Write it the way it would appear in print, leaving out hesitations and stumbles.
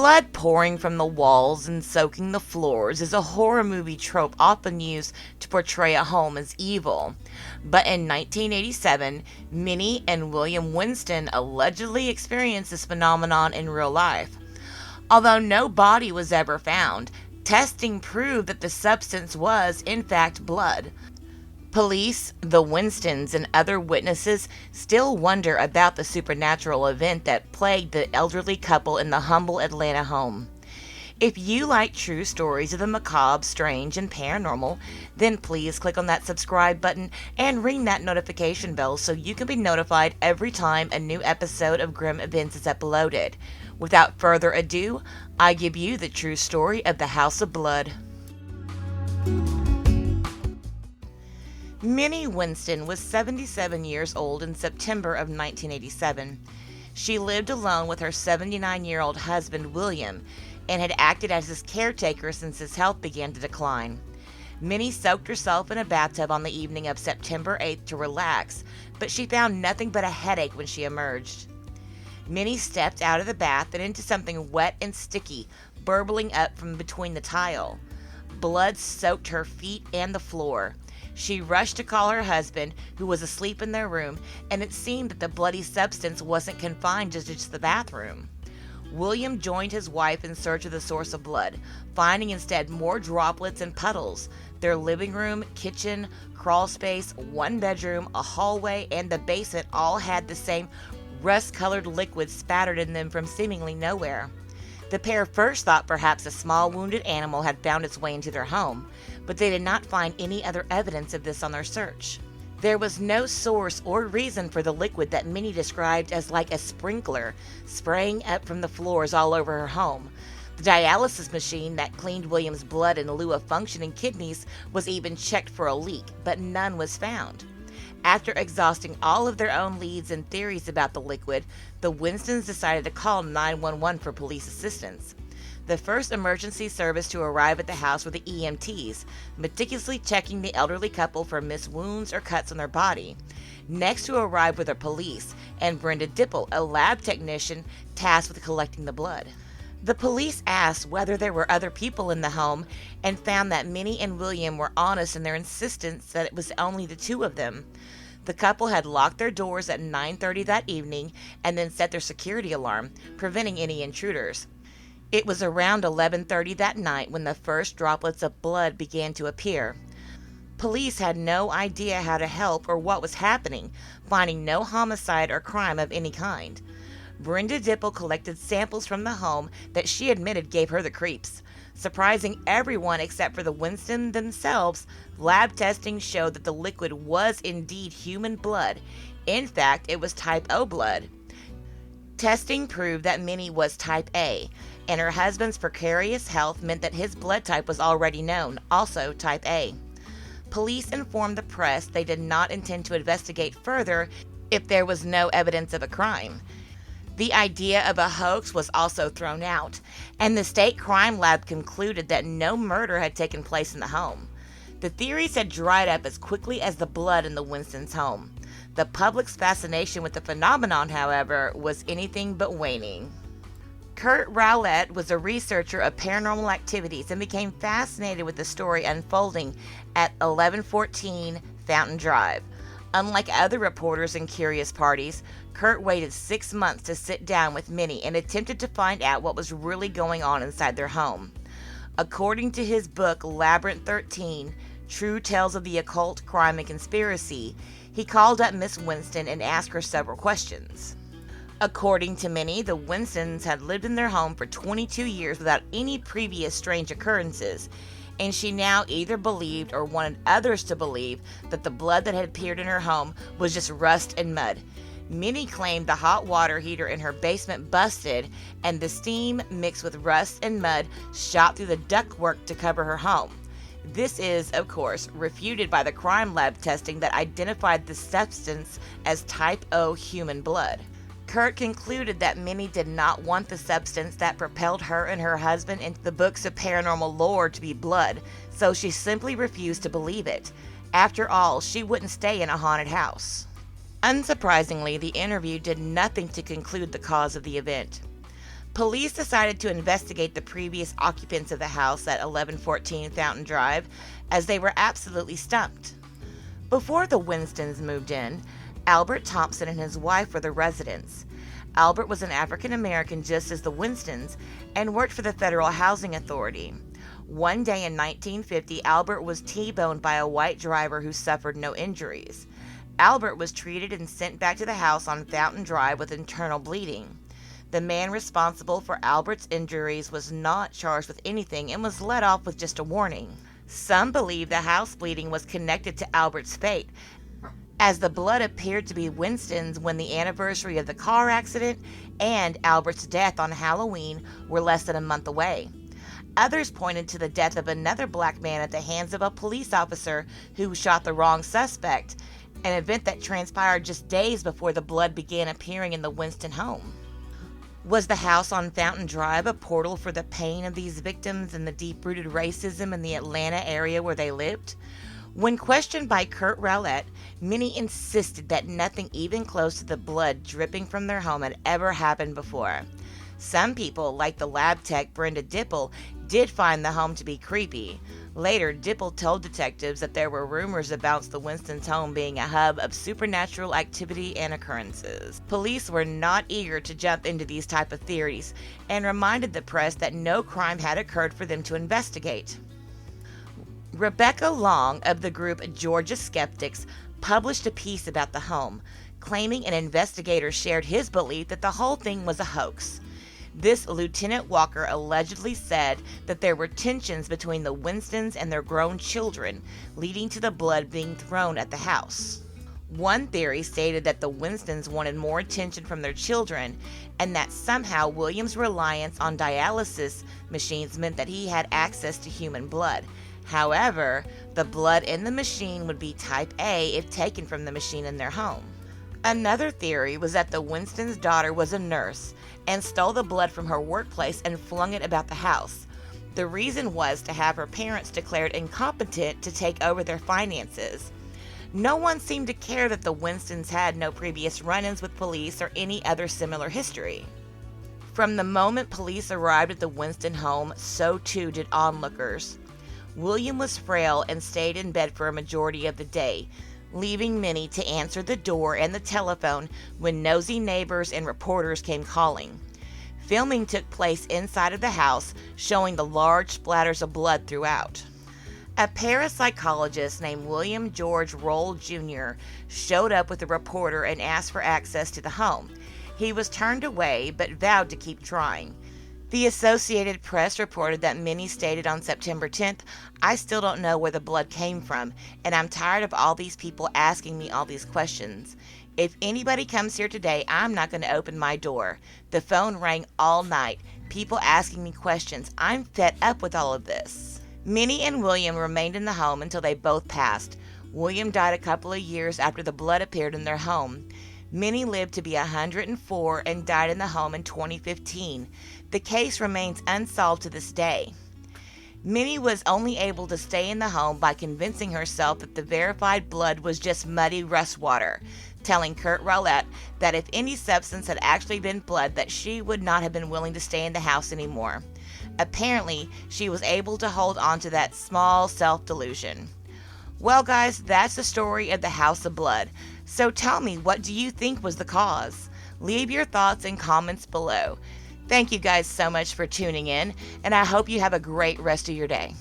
Blood pouring from the walls and soaking the floors is a horror movie trope often used to portray a home as evil. But in 1987, Minnie and William Winston allegedly experienced this phenomenon in real life. Although no body was ever found, testing proved that the substance was, in fact, blood. Police, the Winstons, and other witnesses still wonder about the supernatural event that plagued the elderly couple in the humble Atlanta home. If you like true stories of the macabre, strange, and paranormal, then please click on that subscribe button and ring that notification bell so you can be notified every time a new episode of Grim Events is uploaded. Without further ado, I give you the true story of the House of Blood. Minnie Winston was 77 years old in September of 1987. She lived alone with her 79-year-old husband, William, and had acted as his caretaker since his health began to decline. Minnie soaked herself in a bathtub on the evening of September 8th to relax, but she found nothing but a headache when she emerged. Minnie stepped out of the bath and into something wet and sticky, burbling up from between the tile. Blood soaked her feet and the floor. She rushed to call her husband, who was asleep in their room, and it seemed that the bloody substance wasn't confined to just the bathroom. William joined his wife in search of the source of blood, finding instead more droplets and puddles. Their living room, kitchen, crawl space, one bedroom, a hallway, and the basement all had the same rust-colored liquid spattered in them from seemingly nowhere. The pair first thought perhaps a small wounded animal had found its way into their home, but they did not find any other evidence of this on their search. There was no source or reason for the liquid that Minnie described as like a sprinkler, spraying up from the floors all over her home. The dialysis machine that cleaned William's blood in lieu of functioning kidneys was even checked for a leak, but none was found. After exhausting all of their own leads and theories about the liquid, the Winstons decided to call 911 for police assistance. The first emergency service to arrive at the house were the EMTs, meticulously checking the elderly couple for missed wounds or cuts on their body. Next to arrive were the police and Brenda Dipple, a lab technician tasked with collecting the blood. The police asked whether there were other people in the home and found that Minnie and William were honest in their insistence that it was only the two of them. The couple had locked their doors at 9:30 that evening and then set their security alarm, preventing any intruders. It was around 11:30 that night when the first droplets of blood began to appear. Police had no idea how to help or what was happening, finding no homicide or crime of any kind. Brenda Dipple collected samples from the home that she admitted gave her the creeps. Surprising everyone except for the Winston themselves, lab testing showed that the liquid was indeed human blood. In fact, it was type O blood. Testing proved that Minnie was type A, and her husband's precarious health meant that his blood type was already known, also type A. Police informed the press they did not intend to investigate further if there was no evidence of a crime. The idea of a hoax was also thrown out, and the state crime lab concluded that no murder had taken place in the home. The theories had dried up as quickly as the blood in the Winstons' home. The public's fascination with the phenomenon, however, was anything but waning. Kurt Rowlett was a researcher of paranormal activities and became fascinated with the story unfolding at 1114 Fountain Drive. Unlike other reporters and curious parties, Kurt waited 6 months to sit down with Minnie and attempted to find out what was really going on inside their home. According to his book Labyrinth 13, True Tales of the Occult, Crime, and Conspiracy, he called up Miss Winston and asked her several questions. According to Minnie, the Winstons had lived in their home for 22 years without any previous strange occurrences, and she now either believed or wanted others to believe that the blood that had appeared in her home was just rust and mud. Minnie claimed the hot water heater in her basement busted and the steam mixed with rust and mud shot through the ductwork to cover her home. This is, of course, refuted by the crime lab testing that identified the substance as type O human blood. Kurt concluded that Minnie did not want the substance that propelled her and her husband into the books of paranormal lore to be blood, so she simply refused to believe it. After all, she wouldn't stay in a haunted house. Unsurprisingly, the interview did nothing to conclude the cause of the event. Police decided to investigate the previous occupants of the house at 1114 Fountain Drive, as they were absolutely stumped. Before the Winstons moved in, Albert Thompson and his wife were the residents. Albert was an African American just as the Winstons and worked for the Federal Housing Authority. One day in 1950, Albert was T-boned by a white driver who suffered no injuries. Albert was treated and sent back to the house on Fountain Drive with internal bleeding. The man responsible for Albert's injuries was not charged with anything and was let off with just a warning. Some believe the house bleeding was connected to Albert's fate, as the blood appeared to be Winston's when the anniversary of the car accident and Albert's death on Halloween were less than a month away. Others pointed to the death of another black man at the hands of a police officer who shot the wrong suspect, an event that transpired just days before the blood began appearing in the Winston home. Was the house on Fountain Drive a portal for the pain of these victims and the deep-rooted racism in the Atlanta area where they lived? When questioned by Kurt Rowlett, many insisted that nothing even close to the blood dripping from their home had ever happened before. Some people, like the lab tech Brenda Dipple, did find the home to be creepy. Later, Dipple told detectives that there were rumors about the Winstons' home being a hub of supernatural activity and occurrences. Police were not eager to jump into these type of theories and reminded the press that no crime had occurred for them to investigate. Rebecca Long of the group Georgia Skeptics published a piece about the home, claiming an investigator shared his belief that the whole thing was a hoax. This Lieutenant Walker allegedly said that there were tensions between the Winstons and their grown children, leading to the blood being thrown at the house. One theory stated that the Winstons wanted more attention from their children, and that somehow William's reliance on dialysis machines meant that he had access to human blood. However, the blood in the machine would be type A if taken from the machine in their home. Another theory was that the Winstons' daughter was a nurse and stole the blood from her workplace and flung it about the house. The reason was to have her parents declared incompetent to take over their finances. No one seemed to care that the Winstons had no previous run-ins with police or any other similar history. From the moment police arrived at the Winston home, so too did onlookers. William was frail and stayed in bed for a majority of the day, leaving many to answer the door and the telephone when nosy neighbors and reporters came calling. Filming took place inside of the house, showing the large splatters of blood throughout. A parapsychologist named William George Roll Jr. showed up with a reporter and asked for access to the home. He was turned away, but vowed to keep trying. The Associated Press reported that many stated on September 10th, "I still don't know where the blood came from, and I'm tired of all these people asking me all these questions. If anybody comes here today, I'm not going to open my door. The phone rang all night, people asking me questions. I'm fed up with all of this." Minnie and William remained in the home until they both passed. William died a couple of years after the blood appeared in their home. Minnie lived to be 104 and died in the home in 2015. The case remains unsolved to this day. Minnie was only able to stay in the home by convincing herself that the verified blood was just muddy rust water, telling Kurt Rowlett that if any substance had actually been blood, that she would not have been willing to stay in the house anymore. Apparently, she was able to hold on to that small self-delusion. Well, guys, that's the story of the House of Blood. So tell me, what do you think was the cause? Leave your thoughts and comments below. Thank you guys so much for tuning in, and I hope you have a great rest of your day.